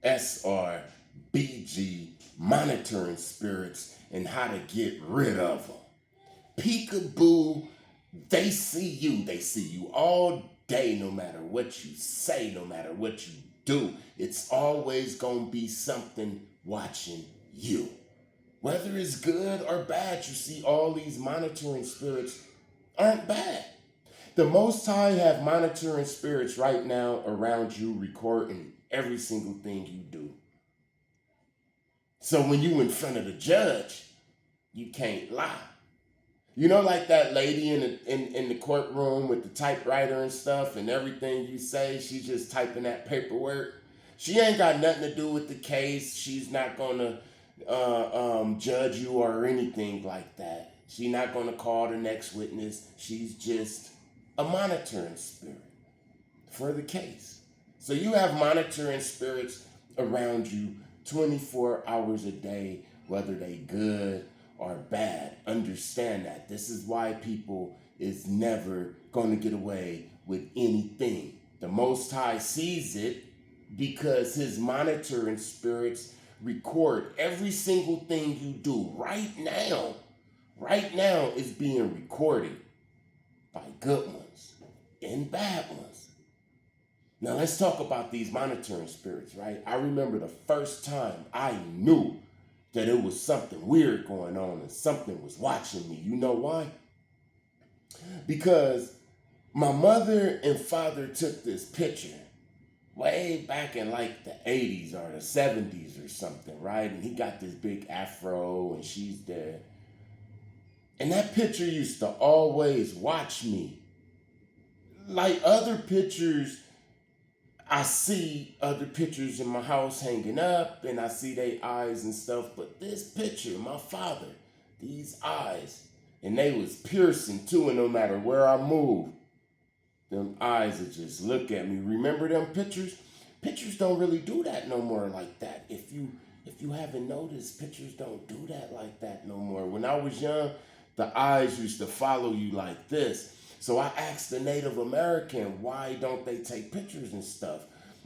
SR&BG, monitoring spirits, and how to get rid of them. Peekaboo, they see you. They see you all day, no matter what you say, no matter what you do. It's always going to be something watching you. Whether it's good or bad, you see all these monitoring spirits aren't bad. The Most High have monitoring spirits right now around you, recording every single thing you do. So when you in front of the judge, you can't lie. You know, like that lady in the courtroom with the typewriter and stuff, and everything you say, she's just typing that paperwork. She ain't got nothing to do with the case. She's not gonna judge you or anything like that. She's not gonna call the next witness. She's just a monitoring spirit for the case. So you have monitoring spirits around you 24 hours a day, whether they good or bad. Understand that. This is why people is never going to get away with anything. The Most High sees it because his monitoring spirits record every single thing you do right now. Right now is being recorded by good ones and bad ones. Now let's talk about these monitoring spirits, right? I remember the first time I knew that it was something weird going on and something was watching me. You know why? Because my mother and father took this picture way back in like the 80s or the 70s or something, right? And he got this big afro and she's there. And that picture used to always watch me. Like other pictures, I see other pictures in my house hanging up and I see their eyes and stuff. But this picture, my father, these eyes, and they was piercing too, and no matter where I moved, them eyes would just look at me. Remember them pictures? Pictures don't really do that no more like that. If you haven't noticed, pictures don't do that like that no more. When I was young, the eyes used to follow you like this. So I asked the Native American, why don't they take pictures and stuff?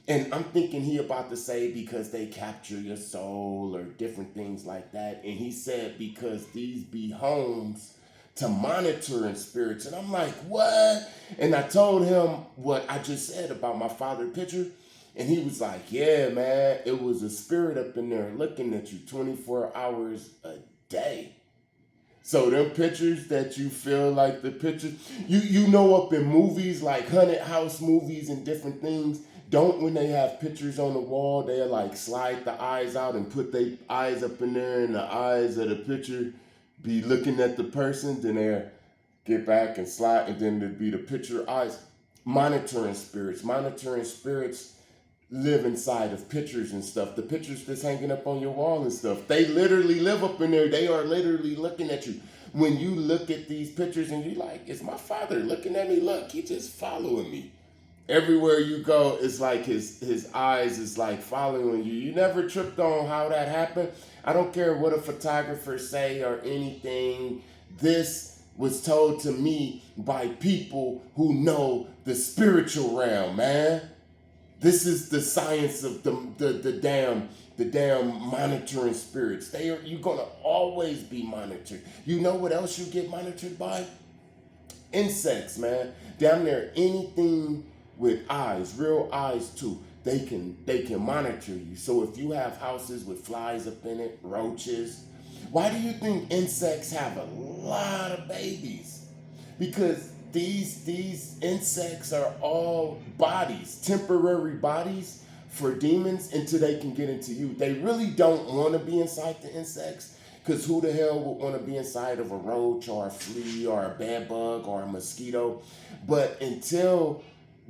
And I'm thinking he about to say because they capture your soul or different things like that. And he said because these be homes to monitoring spirits. And I'm like, what? And I told him what I just said about my father picture. And he was like, yeah, man, it was a spirit up in there looking at you 24 hours a day. So them pictures that you feel like the pictures, you know up in movies like haunted house movies and different things, don't when they have pictures on the wall, they'll like slide the eyes out and put their eyes up in there and the eyes of the picture be looking at the person, then they'll get back and slide and then there'd be the picture eyes. Monitoring spirits live inside of pictures and stuff. The pictures that's hanging up on your wall and stuff, they literally live up in there. They are literally looking at you. When you look at these pictures and you're like, it's my father looking at me. Look, he just following me. Everywhere you go, it's like his eyes is like following you. You never tripped on how that happened. I don't care what a photographer say or anything. This was told to me by people who know the spiritual realm, man. This is the science of the damn monitoring spirits. You're gonna always be monitored. You know what else you get monitored by? Insects, man. Down there, anything with eyes, real eyes too. They can monitor you. So if you have houses with flies up in it, roaches, why do you think insects have a lot of babies? Because these insects are all bodies, temporary bodies for demons until they can get into you. They really don't want to be inside the insects because who the hell would want to be inside of a roach or a flea or a bed bug or a mosquito? But until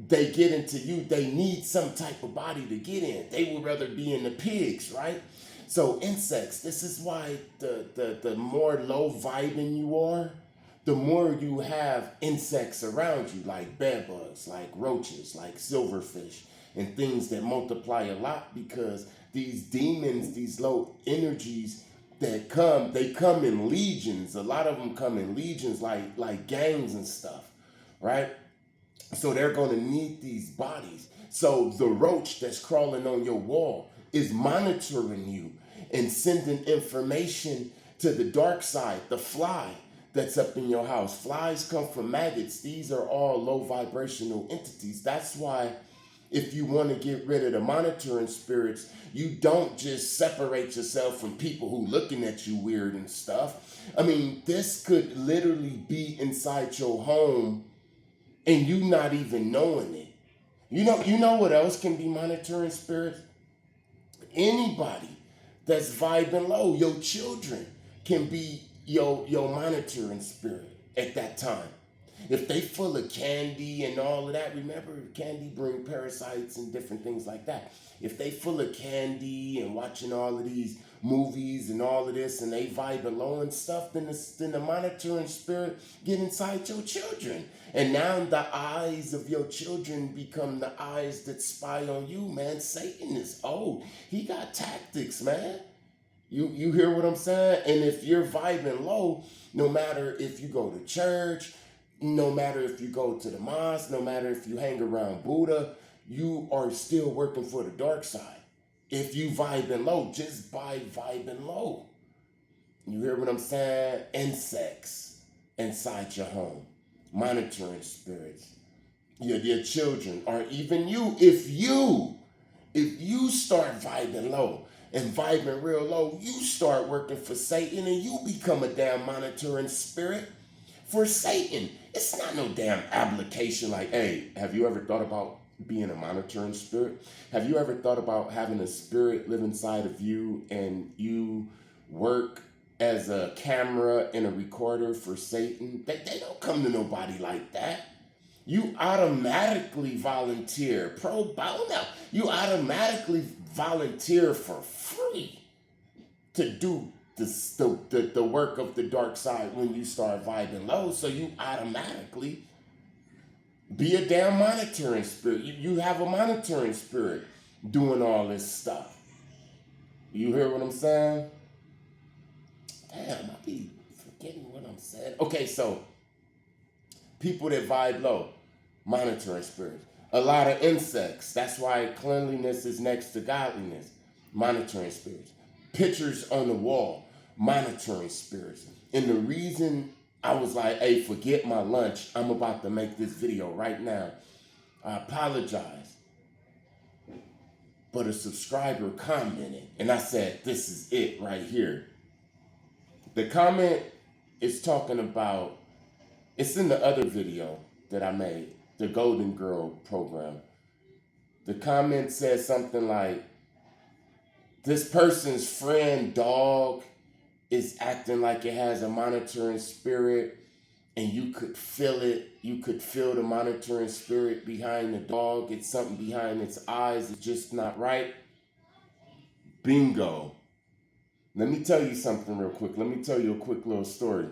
they get into you, they need some type of body to get in. They would rather be in the pigs, right? So insects, this is why the more low vibing you are, the more you have insects around you, like bed bugs, like roaches, like silverfish, and things that multiply a lot because these demons, these low energies that come, they come in legions. A lot of them come in legions, like gangs and stuff, right? So they're going to need these bodies. So the roach that's crawling on your wall is monitoring you and sending information to the dark side, the fly that's up in your house. Flies come from maggots. These are all low vibrational entities. That's why if you want to get rid of the monitoring spirits, you don't just separate yourself from people who looking at you weird and stuff. I mean, this could literally be inside your home and you not even knowing it. You know what else can be monitoring spirits? Anybody that's vibing low, your children can be your monitoring spirit at that time. If they full of candy and all of that, remember candy bring parasites and different things like that. If they full of candy and watching all of these movies and all of this and they vibing low and stuff, then the monitoring spirit get inside your children. And now the eyes of your children become the eyes that spy on you, man. Satan is old. He got tactics, man. You hear what I'm saying? And if you're vibing low, no matter if you go to church, no matter if you go to the mosque, no matter if you hang around Buddha, you are still working for the dark side. If you vibing low, just by vibing low. You hear what I'm saying? Insects inside your home, monitoring spirits, your children, or even you. If you start vibing low and vibing real low, you start working for Satan and you become a damn monitoring spirit for Satan. It's not no damn application like, hey, have you ever thought about being a monitoring spirit? Have you ever thought about having a spirit live inside of you and you work as a camera and a recorder for Satan? They don't come to nobody like that. You automatically volunteer pro bono. You automatically volunteer for free to do the work of the dark side when you start vibing low. So you automatically be a damn monitoring spirit. You have a monitoring spirit doing all this stuff. You hear what I'm saying? Damn, I be forgetting what I'm saying. Okay, so people that vibe low, monitoring spirits. A lot of insects. That's why cleanliness is next to godliness. Monitoring spirits. Pictures on the wall. Monitoring spirits. And the reason I was like, hey, forget my lunch. I'm about to make this video right now. I apologize. But a subscriber commented. And I said, this is it right here. The comment is talking about, it's in the other video that I made, the Golden Girl program. The comment says something like, this person's friend dog is acting like it has a monitoring spirit and you could feel it. You could feel the monitoring spirit behind the dog. It's something behind its eyes. It's just not right. Bingo. Let me tell you something real quick. Let me tell you a quick little story.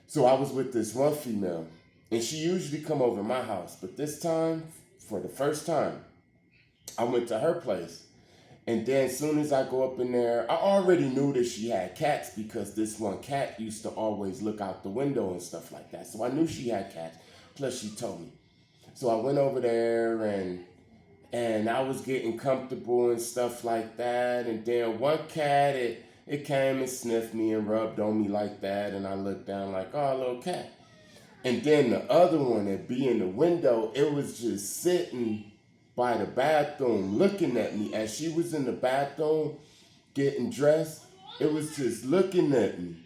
So I was with this one female and she usually come over my house, but this time, for the first time, I went to her place. And then as soon as I go up in there, I already knew that she had cats because this one cat used to always look out the window and stuff like that. So I knew she had cats. Plus she told me. So I went over there and I was getting comfortable and stuff like that. And then one cat, it came and sniffed me and rubbed on me like that. And I looked down like, oh, little cat. And then the other one that be in the window, it was just sitting by the bathroom looking at me as she was in the bathroom getting dressed. It was just looking at me.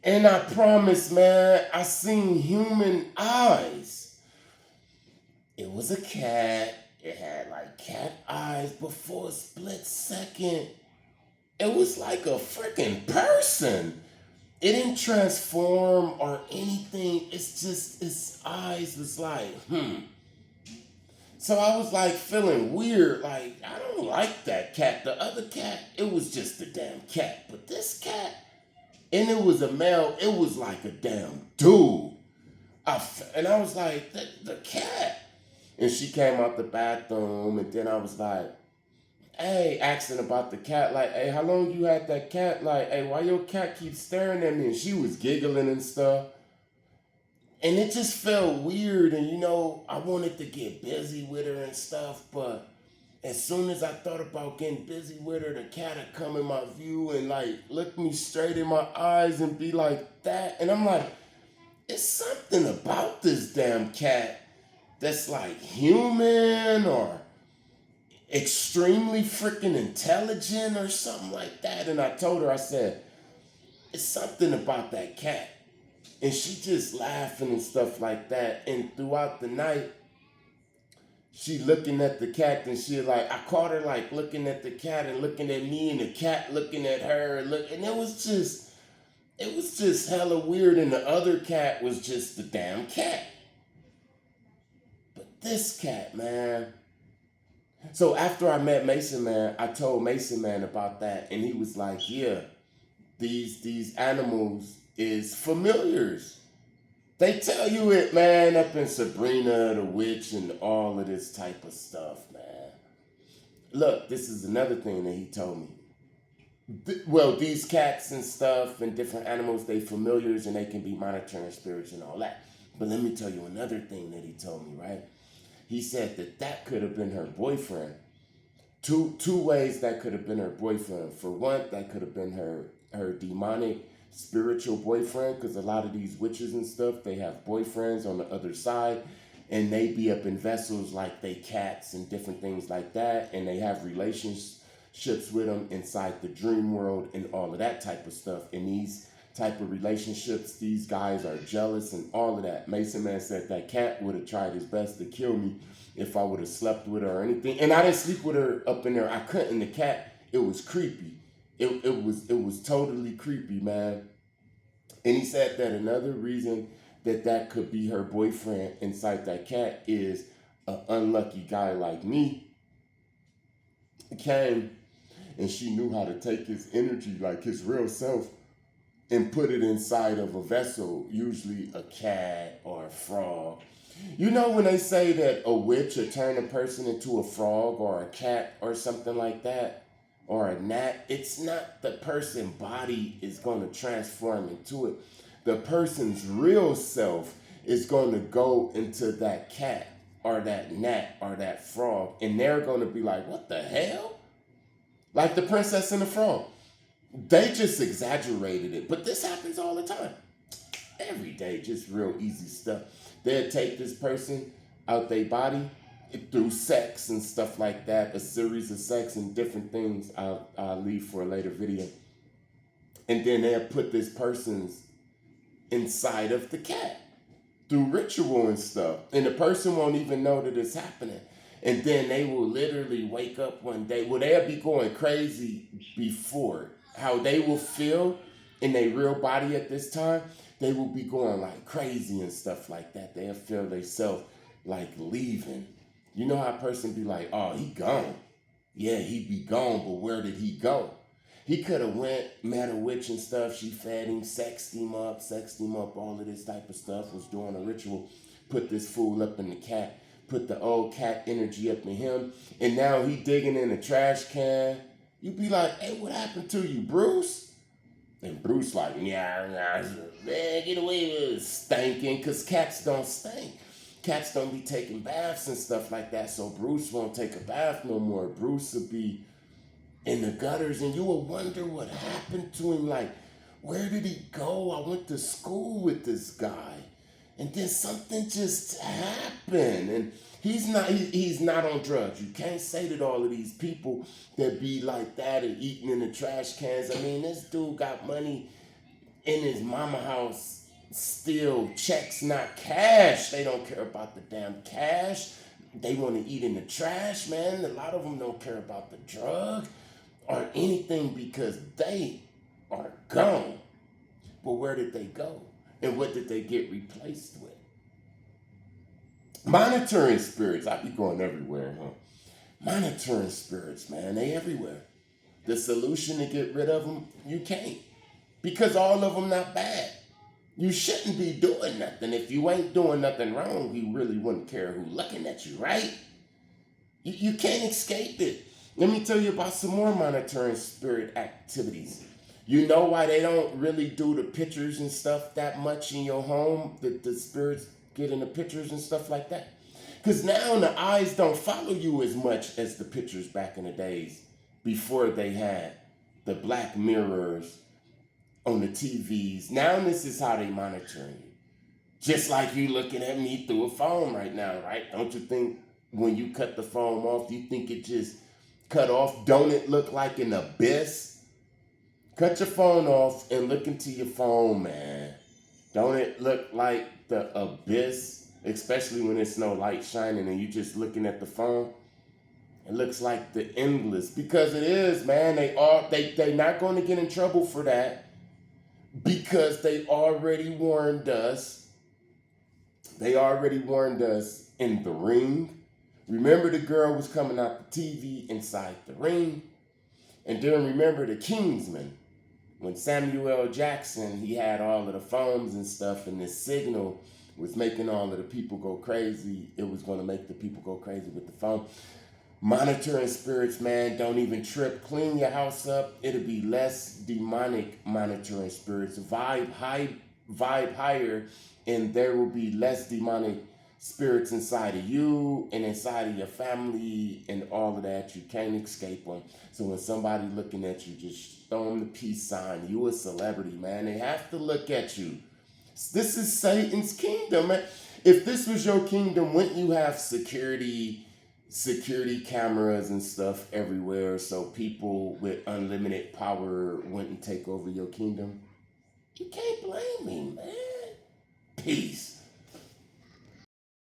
And I promise, man, I seen human eyes. It was a cat. It had like cat eyes, but for a split second, it was like a freaking person. It didn't transform or anything. It's just, its eyes was like, So I was like feeling weird, like, I don't like that cat. The other cat, it was just a damn cat. But this cat, and it was a male, it was like a damn dude. And I was like, the cat. And she came out the bathroom, and then I was like, hey, asking about the cat, like, hey, how long you had that cat? Like, hey, why your cat keeps staring at me? And she was giggling and stuff. And it just felt weird, and I wanted to get busy with her and stuff, but as soon as I thought about getting busy with her, the cat would come in my view and like look me straight in my eyes and be like that. And I'm like, it's something about this damn cat that's like human or extremely freaking intelligent or something like that. And I told her, I said, it's something about that cat. And she just laughing and stuff like that. And throughout the night, she looking at the cat and she like, I caught her like looking at the cat and looking at me and the cat looking at her. And it was just hella weird. And the other cat was just the damn cat. But this cat, man. So after I met Mason Man, I told Mason Man about that. And he was like, yeah, these animals is familiars. They tell you it, man, up in Sabrina the Witch and all of this type of stuff, man. Look, this is another thing that he told me. Well, these cats and stuff and different animals, they familiars and they can be monitoring spirits and all that. But let me tell you another thing that he told me, right? He said that could have been her boyfriend. Two ways that could have been her boyfriend. For one, that could have been her demonic spiritual boyfriend, because a lot of these witches and stuff, they have boyfriends on the other side, and they be up in vessels like they cats and different things like that, and they have relationships with them inside the dream world and all of that type of stuff. In these type of relationships, these guys are jealous and all of that. Mason Man said that cat would have tried his best to kill me if I would have slept with her or anything. And I didn't sleep with her up in there. I couldn't. The cat, it was creepy. It was totally creepy, man. And he said that another reason that could be her boyfriend inside that cat is an unlucky guy like me came and she knew how to take his energy, like his real self, and put it inside of a vessel, usually a cat or a frog. You know when they say that a witch will turn a person into a frog or a cat or something like that? Or a gnat, it's not the person's body is going to transform into it. The person's real self is going to go into that cat or that gnat or that frog. And they're going to be like, what the hell? Like the Princess and the Frog. They just exaggerated it. But this happens all the time. Every day, just real easy stuff. They'll take this person out their body through sex and stuff like that, a series of sex and different things I'll leave for a later video. And then they'll put this person's inside of the cat through ritual and stuff. And the person won't even know that it's happening. And then they will literally wake up one day. Well, they'll be going crazy before. How they will feel in their real body at this time, they will be going like crazy and stuff like that. They'll feel themselves like leaving. You know how a person be like, oh, he gone. Yeah, he be gone, but where did he go? He could have went, met a witch and stuff. She fed him, sexed him up, all of this type of stuff, was doing a ritual, put this fool up in the cat, put the old cat energy up in him, and now he digging in the trash can. You be like, hey, what happened to you, Bruce? And Bruce like, yeah, man, get away with it, stinking, because cats don't stink. Cats don't be taking baths and stuff like that, so Bruce won't take a bath no more. Bruce will be in the gutters, and you will wonder what happened to him. Like, where did he go? I went to school with this guy, and then something just happened. And he's not on drugs. You can't say that all of these people that be like that and eating in the trash cans. I mean, this dude got money in his mama house. Still checks, not cash. They don't care about the damn cash. They want to eat in the trash, man. A lot of them don't care about the drug or anything because they are gone. But where did they go? And what did they get replaced with? Monitoring spirits. I be going everywhere, huh? Monitoring spirits, man. They everywhere. The solution to get rid of them, you can't. Because all of them not bad. You shouldn't be doing nothing. If you ain't doing nothing wrong, you really wouldn't care who's looking at you, right? You can't escape it. Let me tell you about some more monitoring spirit activities. You know why they don't really do the pictures and stuff that much in your home? The spirits get in the pictures and stuff like that? Because now the eyes don't follow you as much as the pictures back in the days before they had the black mirrors on the TVs. Now this is how they monitoring you. Just like you looking at me through a phone right now, right? Don't you think when you cut the phone off, do you think it just cut off? Don't it look like an abyss? Cut your phone off and look into your phone, man. Don't it look like the abyss? Especially when there's no light shining and you just looking at the phone. It looks like the endless. Because it is, man. They not going to get in trouble for that. Because they already warned us. They already warned us in The Ring. Remember the girl was coming out the TV inside the ring? And then remember the Kingsman. When Samuel L. Jackson, he had all of the phones and stuff, and this signal was making all of the people go crazy. It was going to make the people go crazy with the phone. Monitoring spirits, man, don't even trip. Clean your house up. It'll be less demonic monitoring spirits. Vibe higher, and there will be less demonic spirits inside of you and inside of your family and all of that. You can't escape them. So when somebody looking at you, just throw them the peace sign. You a celebrity, man. They have to look at you. This is Satan's kingdom, man. If this was your kingdom, wouldn't you have security cameras and stuff everywhere so people with unlimited power wouldn't take over your kingdom? You can't blame me, man. Peace.